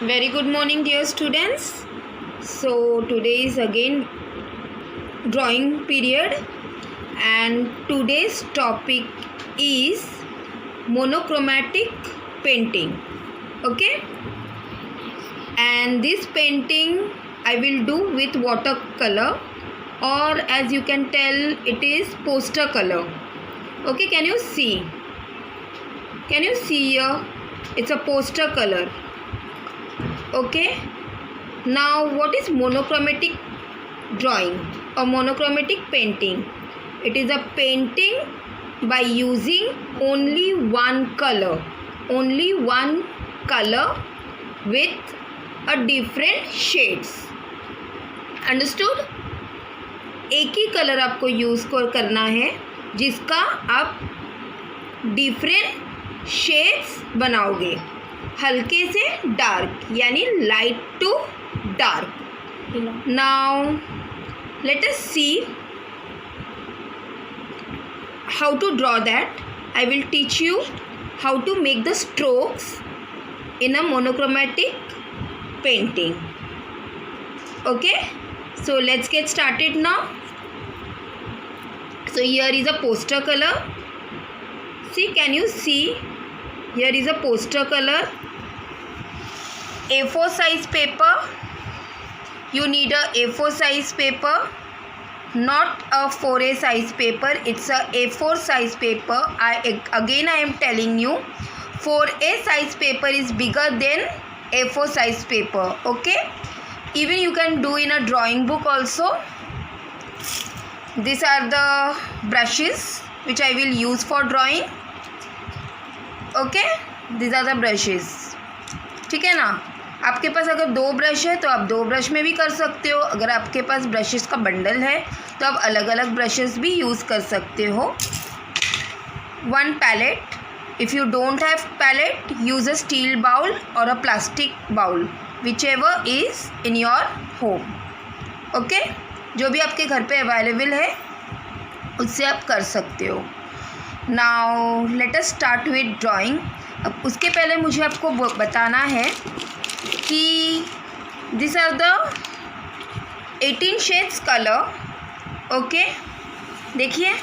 Very good morning, dear students. So, today is again drawing period, and today's topic is monochromatic painting. Okay, and this painting I will do with watercolor, or as you can tell, it is poster color. Okay, can you see? Can you see here? It's a poster color. Okay, now what is monochromatic drawing or monochromatic painting? It is a painting by using only one color with a different shades. Understood? एक ही colour आपको use करना है जिसका आप different shades बनाओगे, हल्के से dark यानी light to dark. Now let us see how to draw that. I will teach you how to make the strokes in a monochromatic painting. Okay, so let's get started now. So here is a poster color. See, can you see? Here is a poster color. A4 size paper. You need a A4 size paper, not a 4A size paper. It's a A4 size paper. I am telling you, 4A size paper is bigger than A4 size paper. Okay, even you can do in a drawing book also. These are the brushes which I will use for drawing. Okay, these are the brushes. ठीक है ना. आपके पास अगर दो brush है तो आप दो ब्रश में भी कर सकते हो. अगर आपके पास ब्रशेस का बंडल है तो आप अलग अलग ब्रशेस भी यूज़ कर सकते हो. One palette. If you don't have palette, use a steel bowl or a plastic bowl, whichever is in your home. Okay, जो भी आपके घर पे अवेलेबल है उससे आप कर सकते हो. Now let us start with drawing. अब उसके पहले मुझे आपको बताना है कि these are the 18 shades color. Okay, देखिए,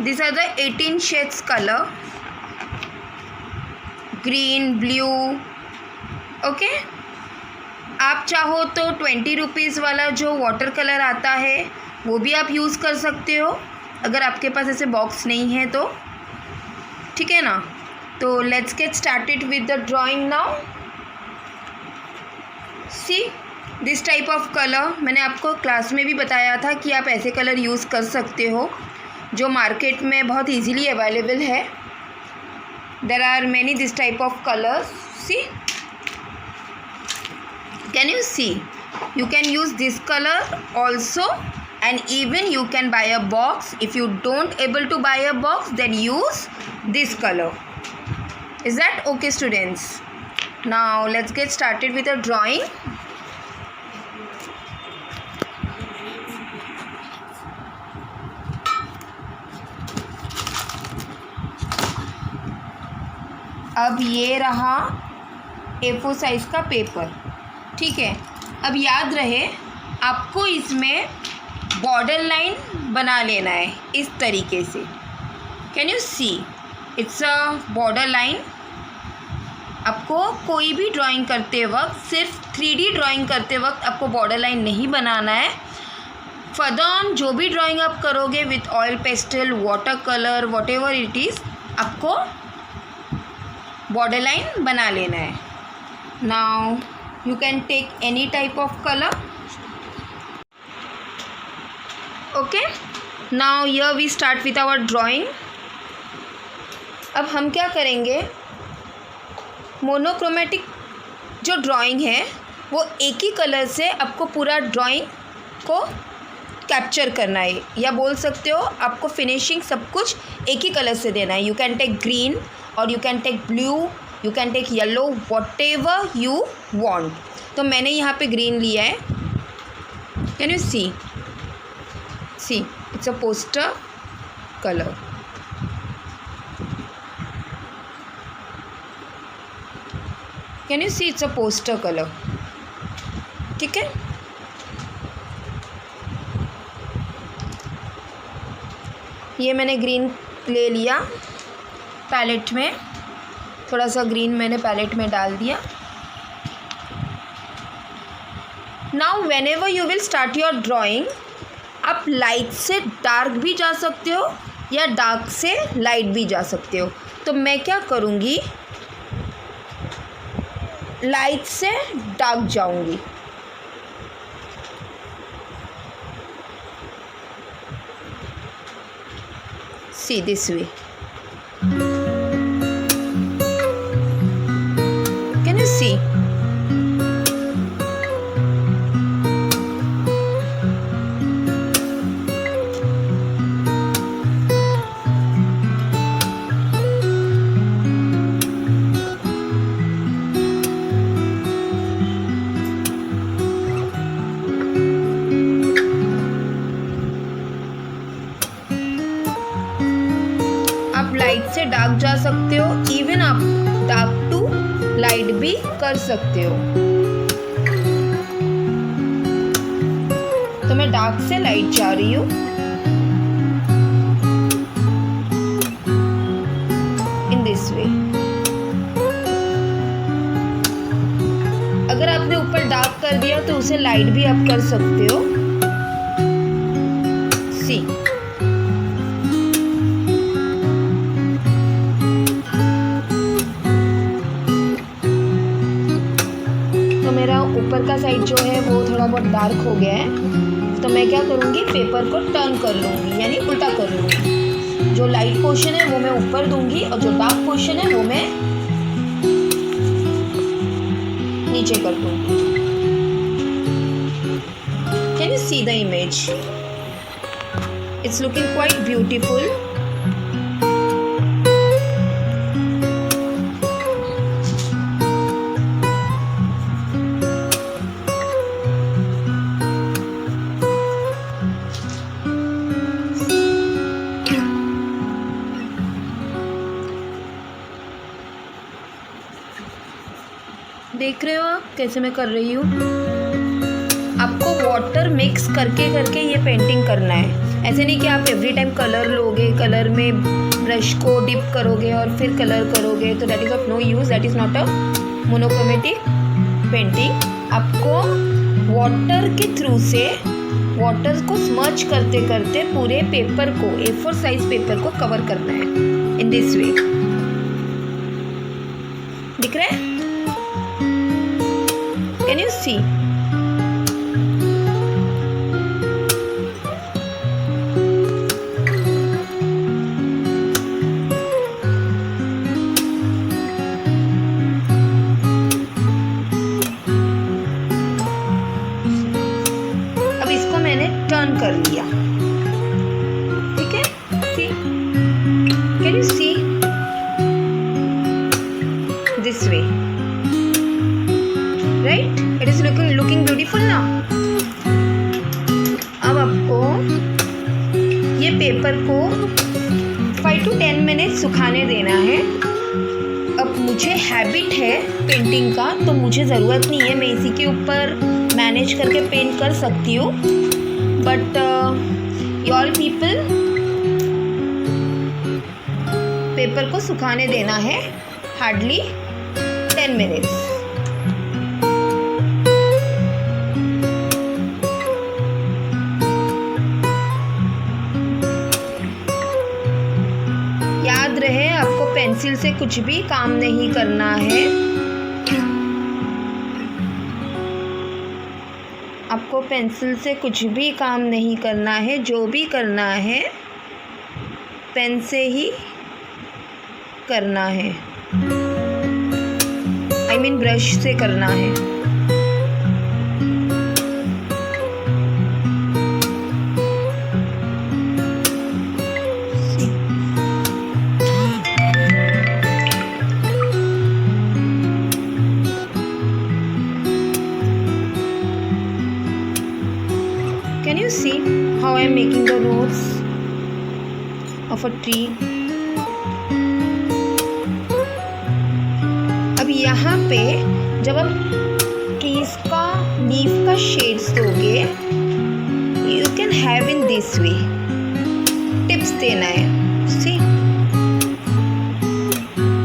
these are the 18 shades color. Green, blue. Okay, आप चाहो तो 20 रुपीज़ वाला जो वाटर कलर आता है वो भी आप यूज़ कर सकते हो, अगर आपके पास ऐसे बॉक्स नहीं है तो. ठीक है ना. तो let's get started with the drawing now. See this type of colour मैंने आपको क्लास में भी बताया था कि आप ऐसे कलर यूज़ कर सकते हो जो मार्केट में बहुत इजीली अवेलेबल है. There are many this type of colours. See, can you see? You can use this colour also, and even you can buy a box. If you don't able to buy a box then use this colour. Is that okay students? Now let's get started with a drawing. अब ये रहा A4 size का paper. ठीक है, अब याद रहे आपको इसमें बॉर्डर लाइन बना लेना है इस तरीके से. Can you see? It's a border line. आपको कोई भी ड्राइंग करते वक्त, सिर्फ 3D ड्राइंग करते वक्त आपको बॉर्डर लाइन नहीं बनाना है. फर्दर ऑन जो भी ड्राइंग आप करोगे with oil pastel, water colour, whatever it is, आपको बॉर्डर लाइन बना लेना है. Now you can take any type of colour. Okay, now here we start with our drawing. अब हम क्या करेंगे, मोनोक्रोमेटिक जो ड्राइंग है वो एक ही कलर से आपको पूरा ड्राइंग को कैप्चर करना है, या बोल सकते हो आपको फिनिशिंग सब कुछ एक ही कलर से देना है. You can take green or you can take blue, you can take yellow, whatever you want. तो मैंने यहाँ पे ग्रीन लिया है. Can you see? See, it's a poster color. Can you see it's a poster colour. ठीक है. ये मैंने ग्रीन ले लिया पैलेट में, थोड़ा सा ग्रीन मैंने पैलेट में डाल दिया. Now when ever you will start your drawing, आप लाइट से डार्क भी जा सकते हो या डार्क से लाइट भी जा सकते हो. तो मैं क्या करूँगी, लाइट से डार्क जाऊँगी. See this way. Can you see? Light से डार्क जा सकते हो, इवन आप डार्क टू लाइट भी कर सकते हो. तो मैं डार्क से लाइट जा रही हूँ इन दिस वे. अगर आपने ऊपर डार्क कर दिया तो उसे लाइट भी आप कर सकते हो. सी. मेरा ऊपर का साइड जो है वो थोड़ा बहुत डार्क हो गया है, तो मैं क्या करूँगी, पेपर को टर्न कर लूँगी, यानी उल्टा कर लूँगी. जो लाइट पोर्शन है वो मैं ऊपर दूँगी और जो डार्क पोर्शन है वो मैं नीचे कर दूँगी. Can you see the image? It's looking quite beautiful. देख रहे हो आप कैसे मैं कर रही हूँ. आपको वाटर मिक्स करके करके ये पेंटिंग करना है. ऐसे नहीं कि आप एवरी टाइम कलर लोगे, कलर में ब्रश को डिप करोगे और फिर कलर करोगे, तो that is of no use. That is not a monochromatic painting. आपको वाटर के थ्रू से वाटर को स्मर्च करते करते पूरे पेपर को, A4 साइज पेपर को कवर करना है इन दिस वे. दिख रहा है? Can you see? अब इसको मैंने टर्न कर लिया. ठीक है. See? Can you see? This way. Right? It is looking beautiful now. अब आपको ये पेपर को 5 to 10 मिनट सुखाने देना है. अब मुझे हैबिट है पेंटिंग का, तो मुझे ज़रूरत नहीं है, मैं इसी के ऊपर मैनेज करके पेंट कर सकती हूँ. बट ऑल पीपल पेपर को सुखाने देना है हार्डली 10 मिनट्स. याद रहे, आपको पेंसिल से कुछ भी काम नहीं करना है. आपको पेंसिल से कुछ भी काम नहीं करना है. जो भी करना है पेन से ही करना है. I mean ब्रश से करना है. Can you see how I am making the roots of a tree? अब यहाँ पे जब आप ट्रीज का लीफ का शेड्स दोगे, you can have in this way. Tips देना है, सी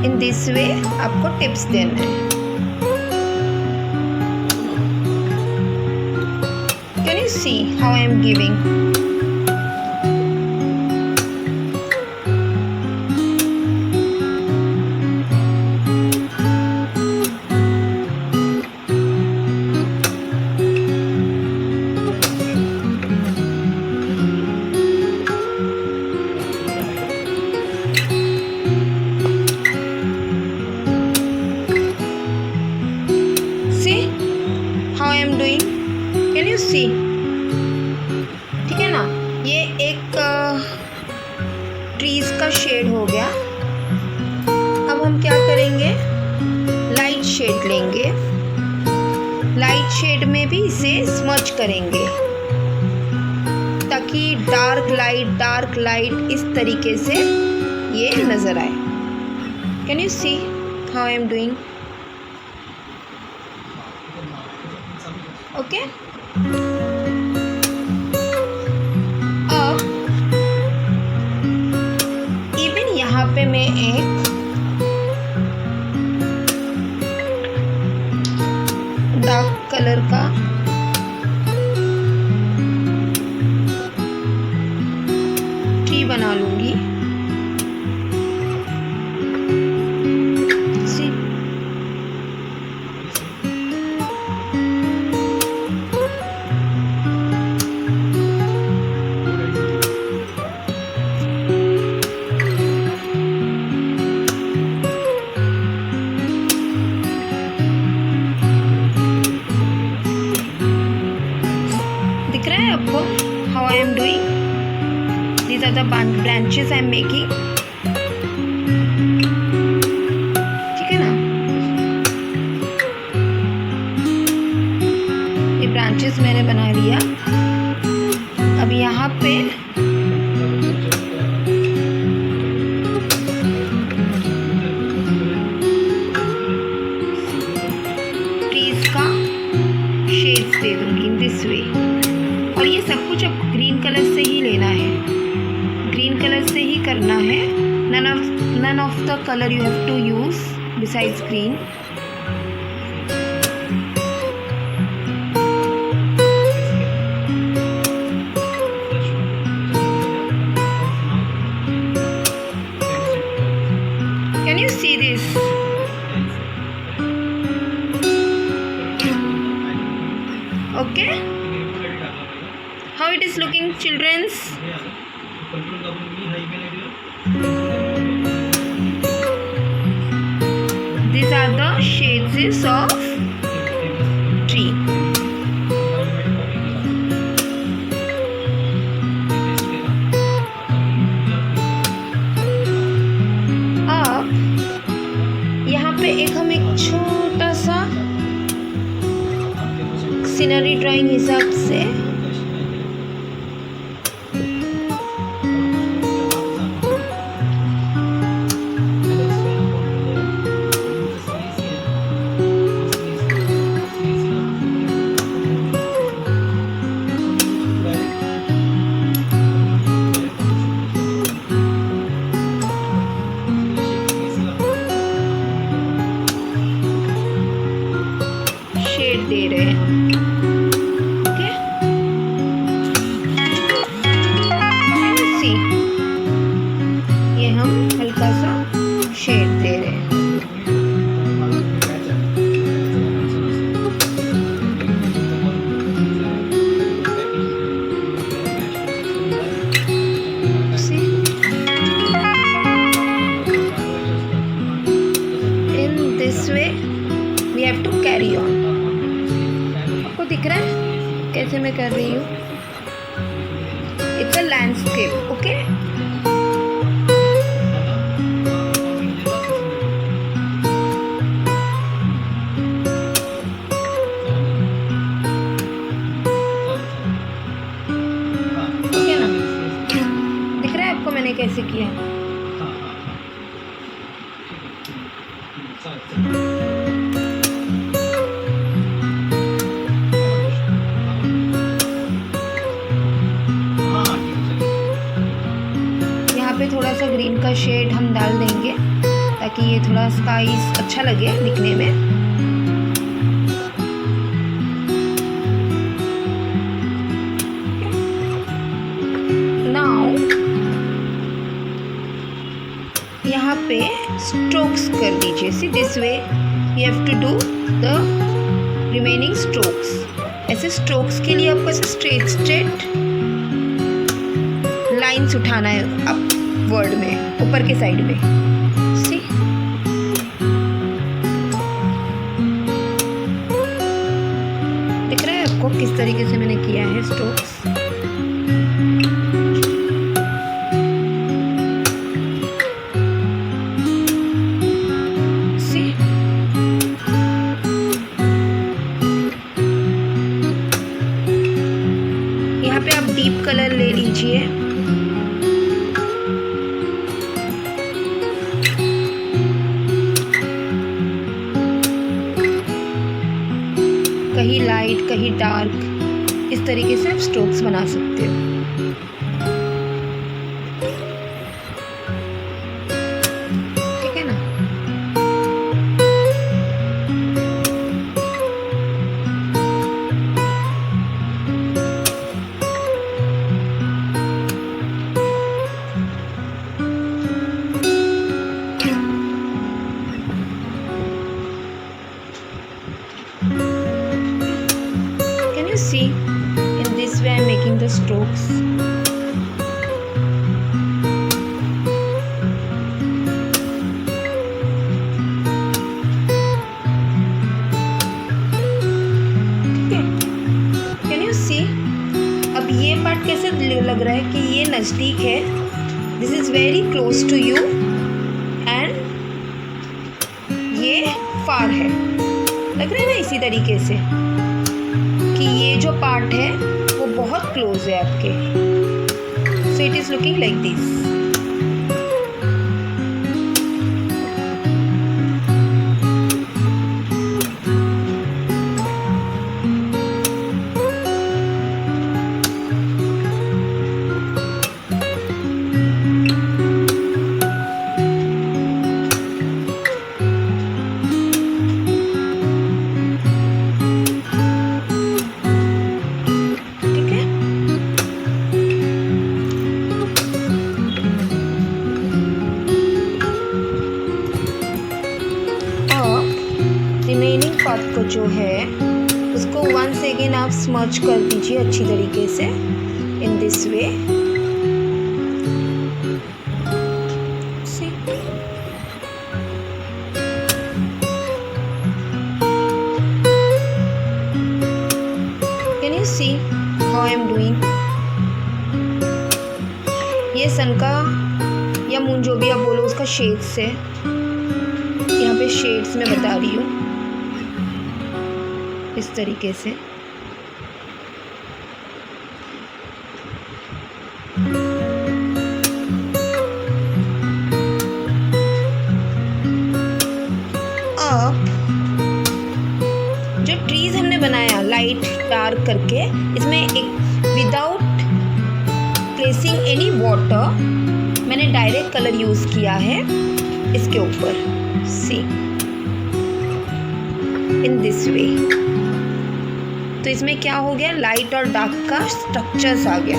इन दिस वे आपको टिप्स देना है। Can you see how I am giving? How I am doing? Can you see? ठीक है ना, ये एक ट्रीज का शेड हो गया। अब हम क्या करेंगे, लाइट शेड लेंगे, लाइट शेड में भी इसे स्मच करेंगे ताकि डार्क लाइट इस तरीके से ये नज़र आए। Can you see how I am doing? Okay, अब इवन यहाँ पे मैं एक डार्क कलर का ट्री बना लूंगी। How I am doing? These are the branches I am making. ठीक है ना, ये branches मैंने बना लिया। अब यहाँ पे trees का shades दे दूंगी in this way। और ये सब कुछ आपको ग्रीन कलर से ही लेना है, ग्रीन कलर से ही करना है। none of the color you have to use besides green। Can you see this? Okay, how it is looking, childrens? These are the shades of tree। अब यहाँ पे हम एक छोटा सा सीनरी ड्राइंग हिसाब से दे रहे हैं। ओके, सी ये हम हल्का सा शेड दे रहे हैं। In this way we have to carry on। दिख रहा है कैसे मैं कर रही हूँ? It's a landscape. ओके, ना, दिख रहा है आपको मैंने कैसे किया? थोड़ा स्काइस अच्छा लगे दिखने में। नाउ यहाँ पे स्ट्रोक्स कर दीजिए। See this way you have to do the remaining strokes. ऐसे स्ट्रोक्स के लिए आपको ऐसे स्ट्रेट स्ट्रेट लाइंस उठाना है आप वर्ड में, ऊपर के साइड में। सी दिख रहा है आपको किस तरीके से मैंने किया है स्ट्रोक्स। सी यहाँ पे आप डीप कलर ले लीजिए। कहीं लाइट कहीं डार्क, इस तरीके से आप स्ट्रोक्स बना सकते हो। ठीक है ना। See, in this way I am making the strokes. ठीक है, can you see? अब ये पार्ट कैसे लग रहा है कि ये नज़दीक है, this is very close to you, and ये far है, लग रहा है ना इसी तरीके से कि ये जो पार्ट है वो बहुत क्लोज है आपके। So it is looking like this. Remaining part को जो है उसको वंस अगेन आप स्मर्च कर दीजिए अच्छी तरीके से in this way. Can you see how I am doing? ये सन का या मून जो भी आप बोलो उसका शेड्स है, यहाँ पे शेड्स में बता रही हूँ इस तरीके से। अब जो ट्रीज हमने बनाया लाइट डार्क करके, इसमें एक विदाउट प्लेसिंग एनी वाटर मैंने डायरेक्ट कलर यूज़ किया है इसके ऊपर। सी इन दिस वे। तो इसमें क्या हो गया, लाइट और डार्क का स्ट्रक्चर्स आ गया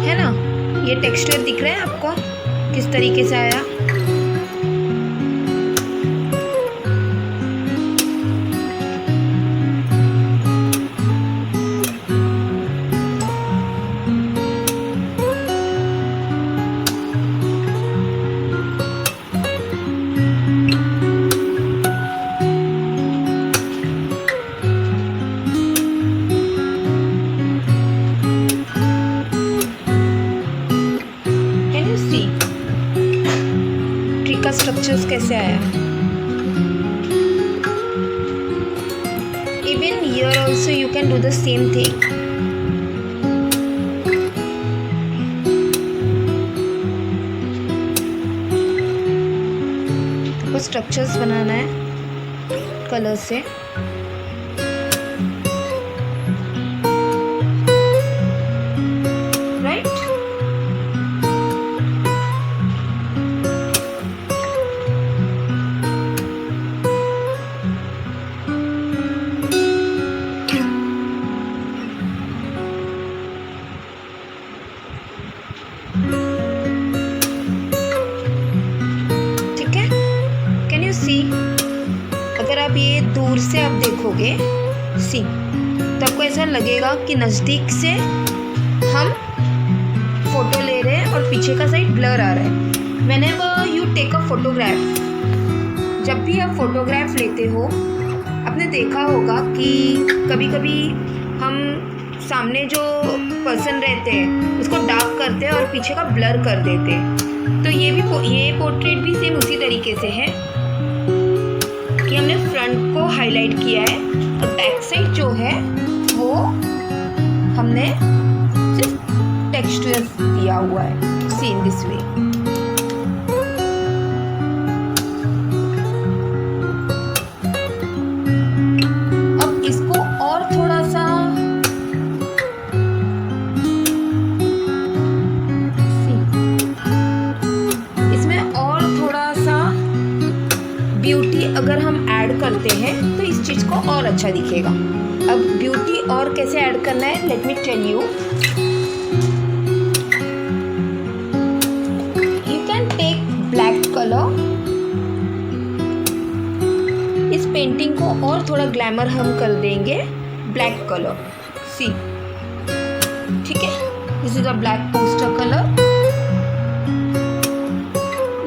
है ना। ये टेक्सचर दिख रहा है आपको किस तरीके से आया। का स्ट्रक्चर्स कैसे आया। Even here also you can do the same thing. आपको स्ट्रक्चर्स बनाना है कलर से। सी, अगर आप ये दूर से आप देखोगे सी, तो आपको ऐसा लगेगा कि नज़दीक से हम फ़ोटो ले रहे हैं और पीछे का साइड ब्लर आ रहा है। Whenever you take a photograph, जब भी आप फोटोग्राफ लेते हो, आपने देखा होगा कि कभी कभी हम सामने जो पर्सन रहते हैं उसको डार्क करते हैं और पीछे का ब्लर कर देते हैं। तो ये पोर्ट्रेट भी सेम उसी तरीके से है कि हमने फ्रंट को हाईलाइट किया है और बैक साइड जो है वो हमने सिर्फ टेक्सचर दिया हुआ है। सी इन दिस वे। ब्यूटी अगर हम ऐड करते हैं तो इस चीज़ को और अच्छा दिखेगा। अब ब्यूटी और कैसे ऐड करना है, let me tell you. You can take black colour. इस पेंटिंग को और थोड़ा ग्लैमर हम कर देंगे ब्लैक कलर। सी, ठीक है, this is a black poster colour.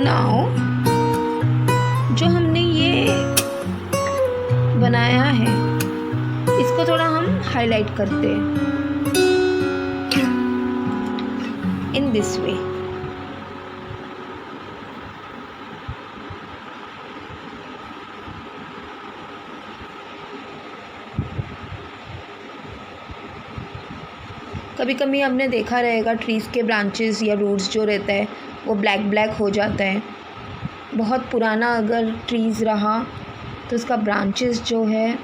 Now जो हमने ये बनाया है इसको थोड़ा हम हाईलाइट करते हैं इन दिस वे। कभी कभी हमने देखा रहेगा ट्रीज़ के ब्रांचेस या रूट्स जो रहता है वो ब्लैक ब्लैक हो जाता है। बहुत पुराना अगर ट्रीज़ रहा तो उसका ब्रांचेस जो है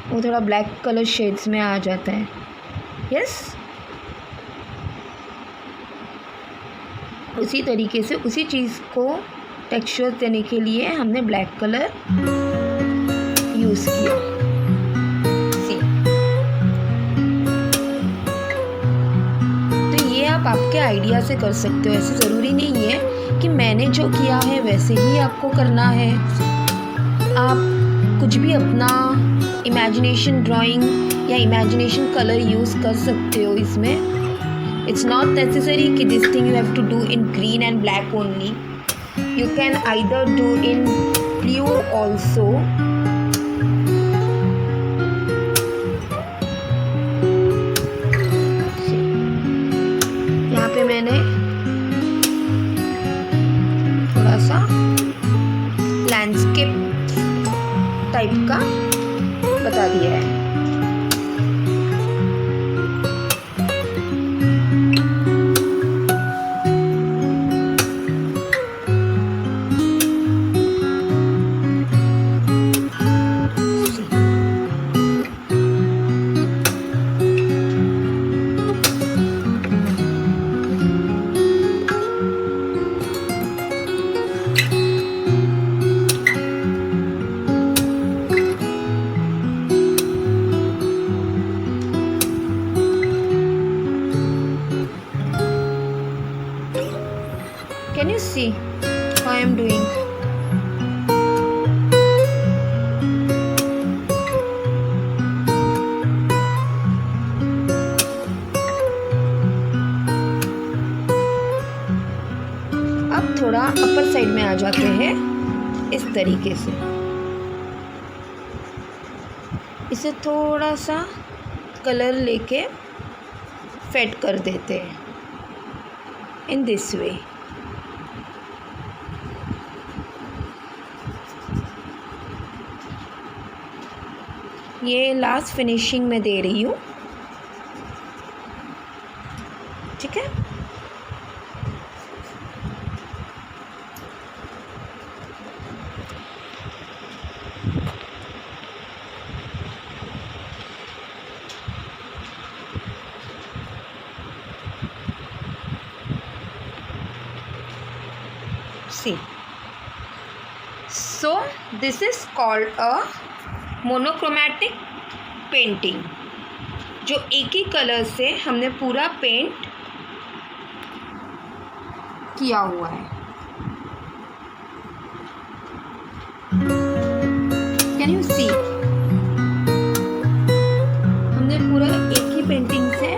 वो थोड़ा ब्लैक कलर शेड्स में आ जाता है। यस, उसी तरीके से उसी चीज़ को टेक्सचर देने के लिए हमने ब्लैक कलर यूज़ किया। सी, तो ये आप आपके आइडिया से कर सकते हो। ऐसे ज़रूरी नहीं है कि मैंने जो किया है वैसे ही आपको करना है। आप कुछ भी अपना इमेजिनेशन ड्राइंग या इमेजिनेशन कलर यूज़ कर सकते हो इसमें। इट्स नॉट नेसेसरी कि this thing you have to do in green and black only. You can either do in blue also. यहाँ पे मैंने थोड़ा सा लैंडस्केप टाइप का बता दिया है। Can you see how I am doing? अब थोड़ा अपर साइड में आ जाते हैं इस तरीके से। इसे थोड़ा सा कलर लेके फेड कर देते हैं इन दिस वे। ये लास्ट फिनिशिंग में दे रही हूँ, ठीक है। See, so this is called a monochromatic painting, जो एक ही कलर से हमने पूरा पेंट किया हुआ है। कैन यू सी, हमने पूरा एक ही पेंटिंग से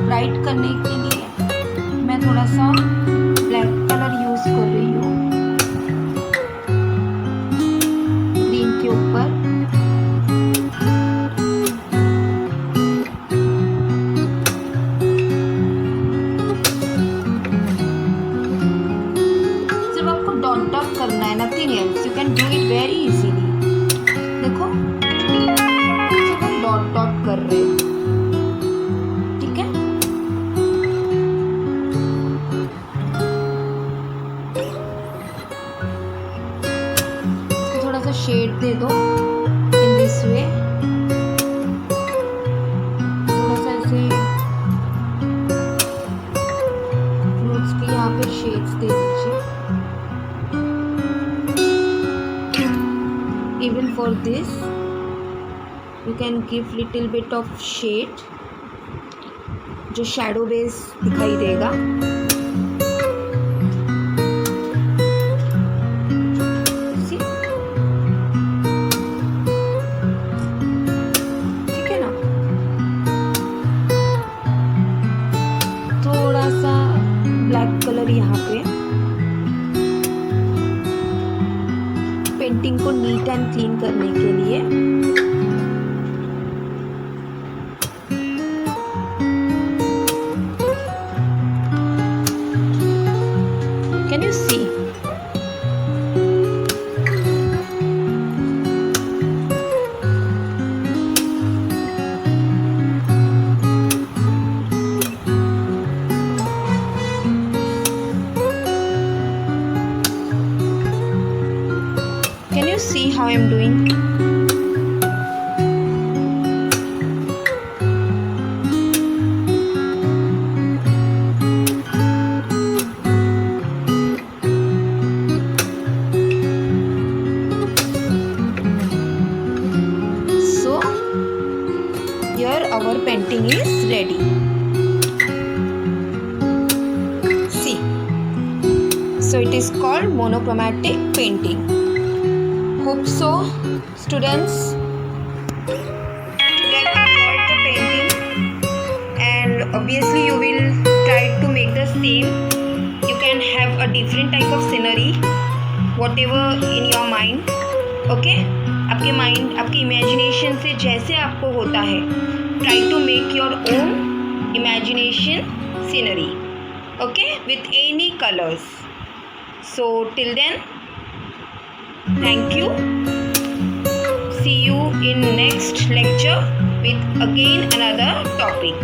ब्राइट करने के लिए मैं थोड़ा सा ब्लैक कलर यूज़ कर रही हूँ ग्रीन के ऊपर। सिर्फ आपको डॉट डॉट करना है, nothing else, you can do it very easily. देखो सिर्फ आप डॉट डॉट कर रहे हो, ठीक है। शेड दे दो इन दिस वे, थोड़ा सा ऐसे फ्रूट्स के यहाँ पे शेड्स दे दीजिए। Even for this you can give little bit of shade जो शैडो बेस दिखाई देगा। ब्लैक कलर यहाँ पे पेंटिंग को नीट एंड क्लीन करने के लिए। Can you see, see how I'm doing? So here our painting is ready. See, so it is called monochromatic painting. Hope so, students, you have enjoyed the painting, and obviously you will try to make the same. You can have a different type of scenery, whatever in your mind. Okay? आपके mind, आपके imagination से जैसे आपको होता है, try to make your own imagination scenery. Okay? With any colors. So till then, thank you. See you in next lecture with again another topic.